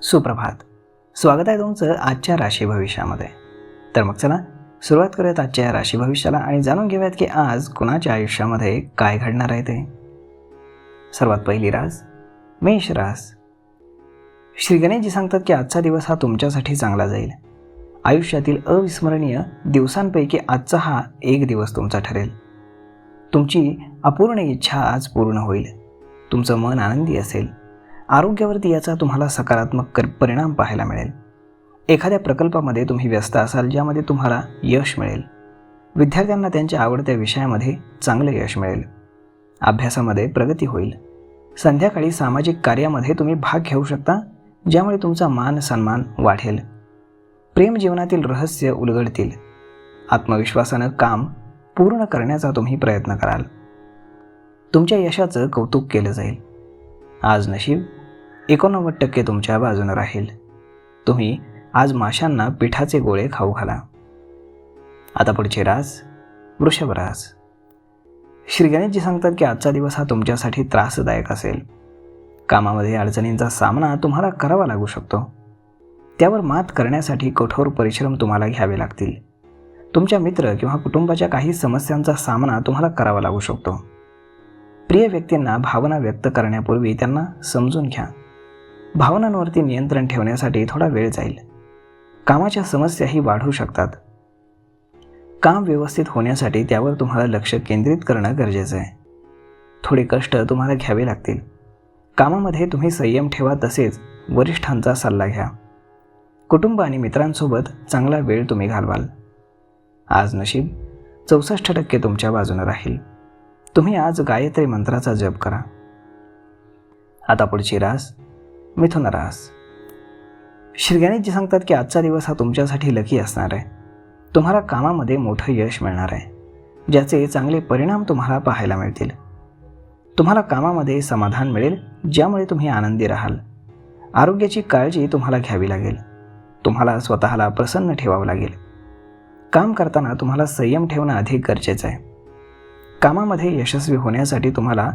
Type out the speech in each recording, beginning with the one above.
सुप्रभात. स्वागत आहे तुमचं आजच्या राशी भविष्यामध्ये. तर मग चला सुरुवात करूयात आजच्या या राशी भविष्याला आणि जाणून घेऊयात की आज कुणाच्या आयुष्यामध्ये काय घडणार आहे ते. सर्वात पहिली रास मेष रास. श्री गणेशजी सांगतात की आजचा दिवस हा तुमच्यासाठी चांगला जाईल. आयुष्यातील अविस्मरणीय दिवसांपैकी आजचा हा एक दिवस तुमचा ठरेल. तुमची अपूर्ण इच्छा आज पूर्ण होईल. तुमचं मन आनंदी असेल. आरोग्यावरती याचा तुम्हाला सकारात्मक परिणाम पाहायला मिळेल. एखाद्या प्रकल्पामध्ये तुम्ही व्यस्त असाल ज्यामध्ये तुम्हाला यश मिळेल. विद्यार्थ्यांना त्यांच्या आवडत्या विषयामध्ये चांगलं यश मिळेल. अभ्यासामध्ये प्रगती होईल. संध्याकाळी सामाजिक कार्यामध्ये तुम्ही भाग घेऊ शकता ज्यामुळे तुमचा मान सन्मान वाढेल. प्रेम जीवनातील रहस्य उलगडतील. आत्मविश्वासानं काम पूर्ण करण्याचा तुम्ही प्रयत्न कराल. तुमच्या यशाचं कौतुक केलं जाईल. आज नशीब 89% तुमच्या बाजूने राहील. तुम्ही आज माशांना पिठाचे गोळे खाऊ घाला. आता पुढची रास वृषभ रास. श्री गणेशजी सांगतात की आजचा दिवस हा तुमच्यासाठी त्रासदायक असेल. कामामध्ये अडचणींचा सामना तुम्हाला करावा लागू शकतो. त्यावर मात करण्यासाठी कठोर परिश्रम तुम्हाला घ्यावे लागतील. तुमच्या मित्र किंवा कुटुंबाच्या काही समस्यांचा सामना तुम्हाला करावा लागू शकतो. प्रिय व्यक्तींना भावना व्यक्त करण्यापूर्वी त्यांना समजून घ्या. भावनांवरती नियंत्रण ठेवण्यासाठी थोडा वेळ जाईल. कामाच्या समस्याही वाढू शकतात. काम व्यवस्थित होण्यासाठी त्यावर तुम्हाला लक्ष केंद्रित करणं गरजेचं आहे. थोडे कष्ट तुम्हाला घ्यावे लागतील. कामामध्ये तुम्ही संयम ठेवा, तसेच वरिष्ठांचा सल्ला घ्या. कुटुंब आणि मित्रांसोबत चांगला वेळ तुम्ही घालवाल. आज नशीब 64% तुमच्या बाजूने राहील. तुम्ही आज गायत्री मंत्राचा जप करा. आता पुढची रास मिथुन रास. श्री गणेशजी सांगतात की आजचा दिवस हा तुमच्यासाठी लकी असणार आहे. तुम्हाला कामामध्ये मोठं यश मिळणार आहे, ज्याचे चांगले परिणाम तुम्हाला पाहायला मिळतील. तुम्हाला कामामध्ये समाधान मिळेल, ज्यामुळे तुम्ही आनंदी राहाल. आरोग्याची काळजी तुम्हाला घ्यावी लागेल. तुम्हाला स्वतःला प्रसन्न ठेवावं लागेल. काम करताना तुम्हाला संयम ठेवणं अधिक गरजेचं आहे. कामामध्ये यशस्वी होण्यासाठी तुम्हाला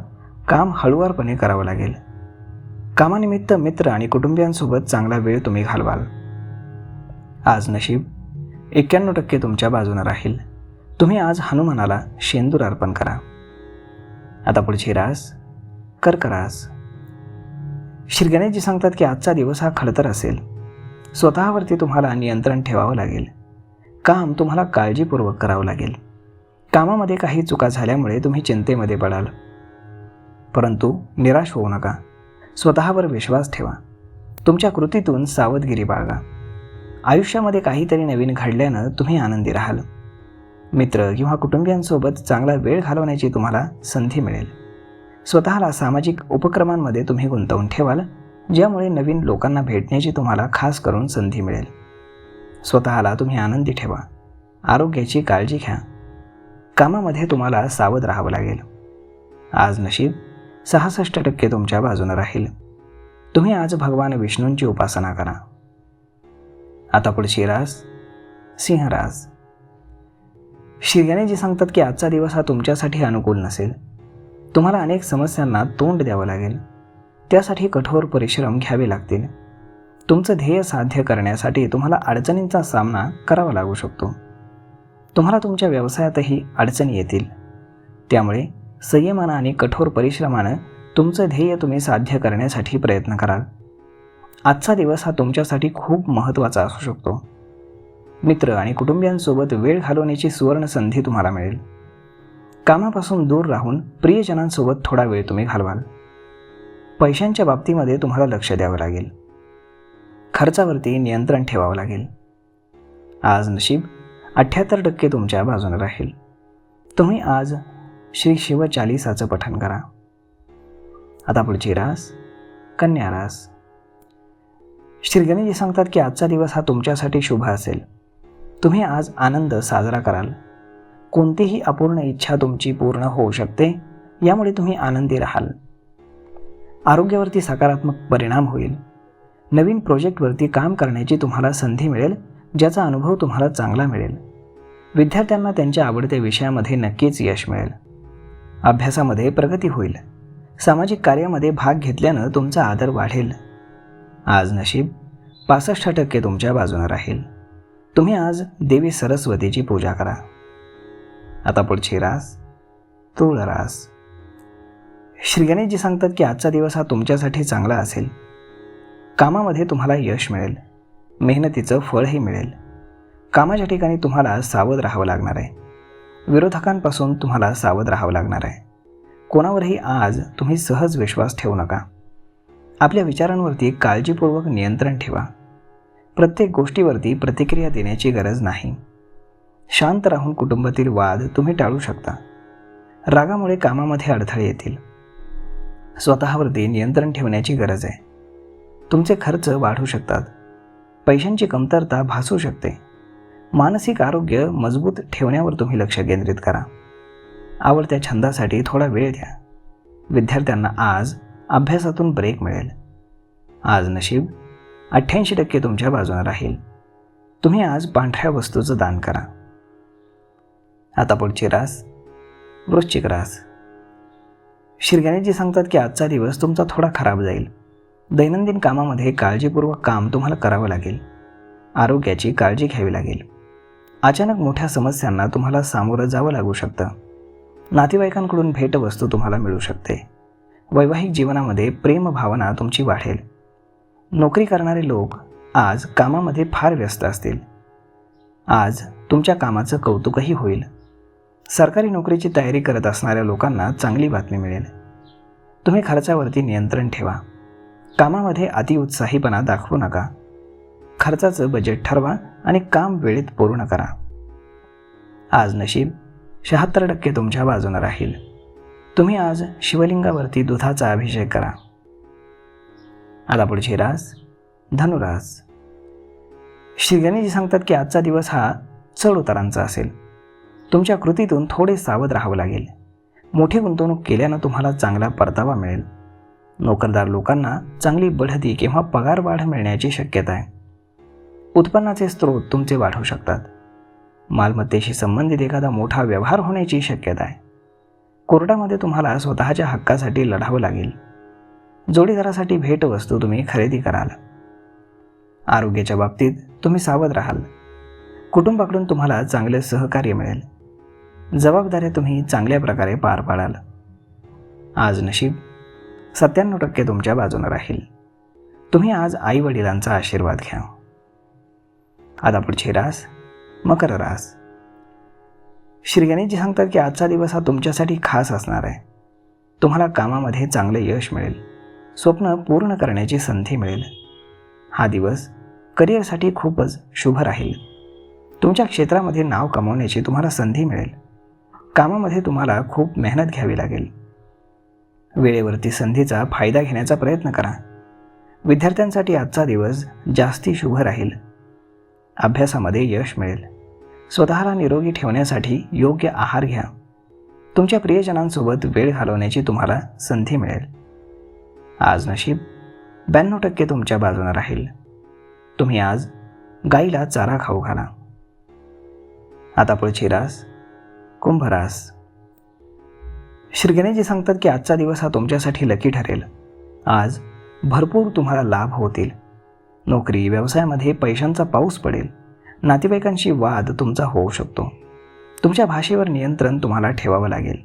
काम हळुवारपणे करावं लागेल. कामानिमित्त मित्र आणि कुटुंबियांसोबत चांगला वेळ तुम्ही घालवाल. आज नशीब 91% तुमच्या बाजूने राहील. तुम्ही आज हनुमानाला शेंदूर अर्पण करा. आता पुढची रास कर्क रास. श्री गणेशजी सांगतात की आजचा दिवस हा खडतर असेल. स्वतःवरती तुम्हाला नियंत्रण ठेवावं लागेल. काम तुम्हाला काळजीपूर्वक करावं लागेल. कामामध्ये काही चुका झाल्यामुळे तुम्ही चिंतेमध्ये पडाल, परंतु निराश होऊ नका. स्वतःवर विश्वास ठेवा. तुमच्या कृतीतून सावधगिरी बाळगा. आयुष्यामध्ये काहीतरी नवीन घडल्यानं तुम्ही आनंदी राहाल. मित्र किंवा कुटुंबियांसोबत चांगला वेळ घालवण्याची तुम्हाला संधी मिळेल. स्वतःला सामाजिक उपक्रमांमध्ये तुम्ही गुंतवून ठेवाल, ज्यामुळे नवीन लोकांना भेटण्याची तुम्हाला खास करून संधी मिळेल. स्वतःला तुम्ही आनंदी ठेवा. आरोग्याची काळजी घ्या. कामामध्ये तुम्हाला सावध राहावं लागेल. आज नशीब 66% तुमच्या बाजूने राहील. तुम्ही आज भगवान विष्णूंची उपासना करा. आता पुढची रास सिंह रास. श्री गणेशजी सांगतात की आजचा दिवस हा तुमच्यासाठी अनुकूल नसेल. तुम्हाला अनेक समस्यांना तोंड द्यावं लागेल. त्यासाठी कठोर परिश्रम घ्यावे लागतील. तुमचं ध्येय साध्य करण्यासाठी तुम्हाला अडचणींचा सामना करावा लागू शकतो. तुम्हाला तुमच्या व्यवसायातही अडचणी येतील. त्यामुळे संयमानं आणि कठोर परिश्रमानं तुमचं ध्येय तुम्ही साध्य करण्यासाठी प्रयत्न कराल. आजचा दिवस हा तुमच्यासाठी खूप महत्त्वाचा असू शकतो. मित्र आणि कुटुंबियांसोबत वेळ घालवण्याची सुवर्ण संधी तुम्हाला मिळेल. कामापासून दूर राहून प्रियजनांसोबत थोडा वेळ तुम्ही घालवाल. पैशांच्या बाबतीमध्ये तुम्हाला लक्ष द्यावं लागेल. खर्चावरती नियंत्रण ठेवावं लागेल. आज नशीब 78% तुमच्या बाजूने राहील. तुम्ही आज श्री शिव चालीसाचं पठण करा. आता पुढची रास कन्या रास. श्री गणेशजी सांगतात की आजचा दिवस हा तुमच्यासाठी शुभ असेल. तुम्ही आज आनंद साजरा कराल. कोणतीही अपूर्ण इच्छा तुमची पूर्ण होऊ शकते, यामुळे तुम्ही आनंदी राहाल. आरोग्यावरती सकारात्मक परिणाम होईल. नवीन प्रोजेक्टवरती काम करण्याची तुम्हाला संधी मिळेल, ज्याचा अनुभव तुम्हाला चांगला मिळेल. विद्यार्थ्यांना त्यांच्या आवडत्या विषयामध्ये नक्कीच यश मिळेल. अभ्यासामध्ये प्रगती होईल. सामाजिक कार्यामध्ये भाग घेतल्यानं तुमचा आदर वाढेल. आज नशीब 65% तुमच्या बाजूने राहील. तुम्ही आज देवी सरस्वतीची पूजा करा. आता पुढची रास तुळ रास. श्री गणेशजी सांगतात की आजचा दिवस हा तुमच्यासाठी चांगला असेल. कामामध्ये तुम्हाला यश मिळेल, मेहनतीचं फळही मिळेल. कामाच्या ठिकाणी तुम्हाला सावध राहावं लागणार आहे. विरोधकांपासून तुम्हाला सावध राहावं लागणार आहे. कोणावरही आज तुम्ही सहज विश्वास ठेवू नका. आपल्या विचारांवरती काळजीपूर्वक नियंत्रण ठेवा. प्रत्येक गोष्टीवरती प्रतिक्रिया देण्याची गरज नाही. शांत राहून कुटुंबातील वाद तुम्ही टाळू शकता. रागामुळे कामामध्ये अडथळे येतील. स्वतःवरती नियंत्रण ठेवण्याची गरज आहे. तुमचे खर्च वाढू शकतात. पैशांची कमतरता भासू शकते. मानसिक आरोग्य मजबूत ठेवण्यावर तुम्ही लक्ष केंद्रित करा. आवडत्या छंदासाठी थोडा वेळ द्या. विद्यार्थ्यांना आज अभ्यासातून ब्रेक मिळेल. आज नशीब 88% तुमच्या बाजूने राहील. तुम्ही आज पांढऱ्या वस्तूचं दान करा. आता पुढची रास वृश्चिक रास. श्री गणेशजी सांगतात की आजचा दिवस तुमचा थोडा खराब जाईल. दैनंदिन कामामध्ये काळजीपूर्वक काम तुम्हाला करावं लागेल. आरोग्याची काळजी घ्यावी लागेल. अचानक मोठ्या समस्यांना तुम्हाला सामोरं जावं लागू शकतं. नातेवाईकांकडून भेटवस्तू तुम्हाला मिळू शकते. वैवाहिक जीवनामध्ये प्रेमभावना तुमची वाढेल. नोकरी करणारे लोक आज कामामध्ये फार व्यस्त असतील. आज तुमच्या कामाचं कौतुकही होईल. सरकारी नोकरीची तयारी करत असणाऱ्या लोकांना चांगली बातमी मिळेल. तुम्ही खर्चावरती नियंत्रण ठेवा. कामामध्ये अतिउत्साहीपणा दाखवू नका. खर्चाचं बजेट ठरवा आणि काम वेळेत पूर्ण करा. आज नशीब 76% तुमच्या बाजूने राहील. तुम्ही आज शिवलिंगावरती दुधाचा अभिषेक करा. आता पुढची रास धनुरास. श्री गणेशजी सांगतात की आजचा दिवस हा चढ उतारांचा असेल. तुमच्या कृतीतून थोडे सावध राहावं लागेल. मोठी गुंतवणूक केल्यानं तुम्हाला चांगला परतावा मिळेल. नोकरदार लोकांना चांगली बढती किंवा पगारवाढ मिळण्याची शक्यता आहे. उत्पन्नाचे स्रोत तुमचे वाढू शकतात. मालमत्तेशी संबंधित एखादा मोठा व्यवहार होण्याची शक्यता आहे. कोर्टामध्ये तुम्हाला स्वतःच्या हक्कासाठी लढावं लागेल. जोडीदारासाठी भेटवस्तू तुम्ही खरेदी कराल. आरोग्याच्या बाबतीत तुम्ही सावध राहाल. कुटुंबाकडून तुम्हाला चांगले सहकार्य मिळेल. जबाबदाऱ्या तुम्ही चांगल्या प्रकारे पार पाडाल. आज नशीब 97% तुमच्या बाजूने राहील. तुम्ही आज आई वडिलांचा आशीर्वाद घ्या. आता पुढची रास मकर रास. श्री गणेशजी सांगतात की आजचा दिवस हा तुमच्यासाठी खास असणार आहे. तुम्हाला कामामध्ये चांगले यश मिळेल. स्वप्न पूर्ण करण्याची संधी मिळेल. हा दिवस करिअरसाठी खूपच शुभ राहील. तुमच्या क्षेत्रामध्ये नाव कमावण्याची तुम्हाला संधी मिळेल. कामामध्ये तुम्हाला खूप मेहनत घ्यावी लागेल. वेळेवरती संधीचा फायदा घेण्याचा प्रयत्न करा. विद्यार्थ्यांसाठी आजचा दिवस जास्ती शुभ राहील. अभ्यासामध्ये यश मिळेल. स्वतःला निरोगी ठेवण्यासाठी योग्य आहार घ्या. तुमच्या प्रियजनांसोबत वेळ घालवण्याची तुम्हाला संधी मिळेल. आज नशीब 92% तुमच्या बाजूने राहील. तुम्ही आज गाईला चारा खाऊ घाला. आता पुढची रास कुंभ रास. श्री गणेशजी सांगतात की आजचा दिवस हा तुमच्यासाठी लकी ठरेल. आज भरपूर तुम्हाला लाभ होतील. नोकरी व्यवसायामध्ये पैशांचा पाऊस पडेल. नातेवाईकांशी वाद तुमचा होऊ शकतो. तुमच्या भाषेवर नियंत्रण तुम्हाला ठेवावं लागेल.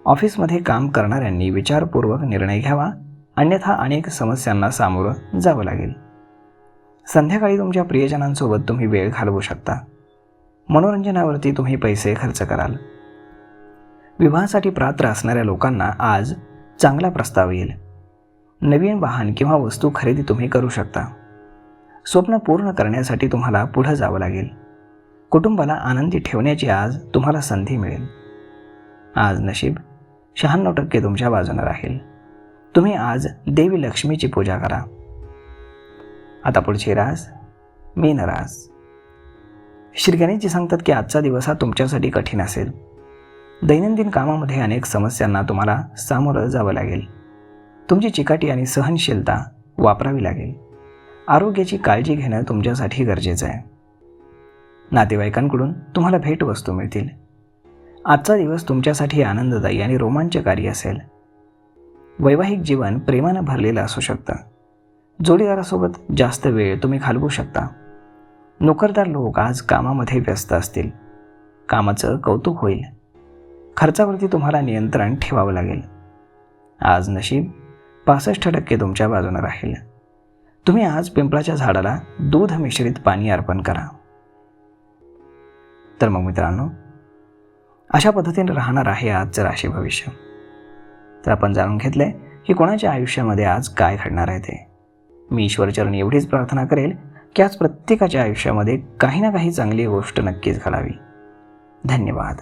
ऑफिसमध्ये काम करणाऱ्यांनी विचारपूर्वक निर्णय घ्यावा, अन्यथा अनेक समस्यांना सामोरं जावं लागेल. संध्याकाळी तुमच्या प्रियजनांसोबत तुम्ही वेळ घालवू शकता. मनोरंजनावरती तुम्ही पैसे खर्च कराल. विवाहासाठी पात्र असणाऱ्या लोकांना आज चांगला प्रस्ताव येईल. नवीन वाहन किंवा वस्तू खरेदी तुम्ही करू शकता. स्वप्न पूर्ण करण्यासाठी तुम्हाला पुढे जावं लागेल. कुटुंबाला आनंदी ठेवण्याची आज तुम्हाला संधी मिळेल. आज नशीब 96% तुमच्या बाजूने राहील. तुम्ही आज देवी लक्ष्मीची पूजा करा. आता पुढची रास मीन रास. श्री गणेशजी सांगतात की आजचा दिवस हा तुमच्यासाठी कठीण असेल. दैनंदिन कामामध्ये अनेक समस्यांना तुम्हाला सामोरं जावं लागेल. तुमची चिकाटी आणि सहनशीलता वापरावी लागेल. आरोग्याची काळजी घेणं तुमच्यासाठी गरजेचं आहे. नातेवाईकांकडून तुम्हाला भेटवस्तू मिळतील. आजचा दिवस तुमच्यासाठी आनंददायी आणि रोमांचकारी असेल. वैवाहिक जीवन प्रेमानं भरलेलं असू शकतं. जोडीदारासोबत जास्त वेळ तुम्ही घालवू शकता. नोकरदार लोक आज कामामध्ये व्यस्त असतील. कामाचं कौतुक होईल. खर्चावरती तुम्हाला नियंत्रण ठेवावं लागेल. आज नशीब 65% तुमच्या बाजूने राहील. तुम्ही आज पिंपळाच्या झाडाला दूध मिश्रित पाणी अर्पण करा. तर मग मित्रांनो, अशा पद्धतीने राहणार आहे आजचं राशी भविष्य. तर आपण जाणून घेतलंय की कोणाच्या आयुष्यामध्ये आज काय घडणार आहे ते. मी ईश्वरचरणी एवढीच प्रार्थना करेल की आज प्रत्येकाच्या आयुष्यामध्ये काही ना काही चांगली गोष्ट नक्कीच घडावी. धन्यवाद.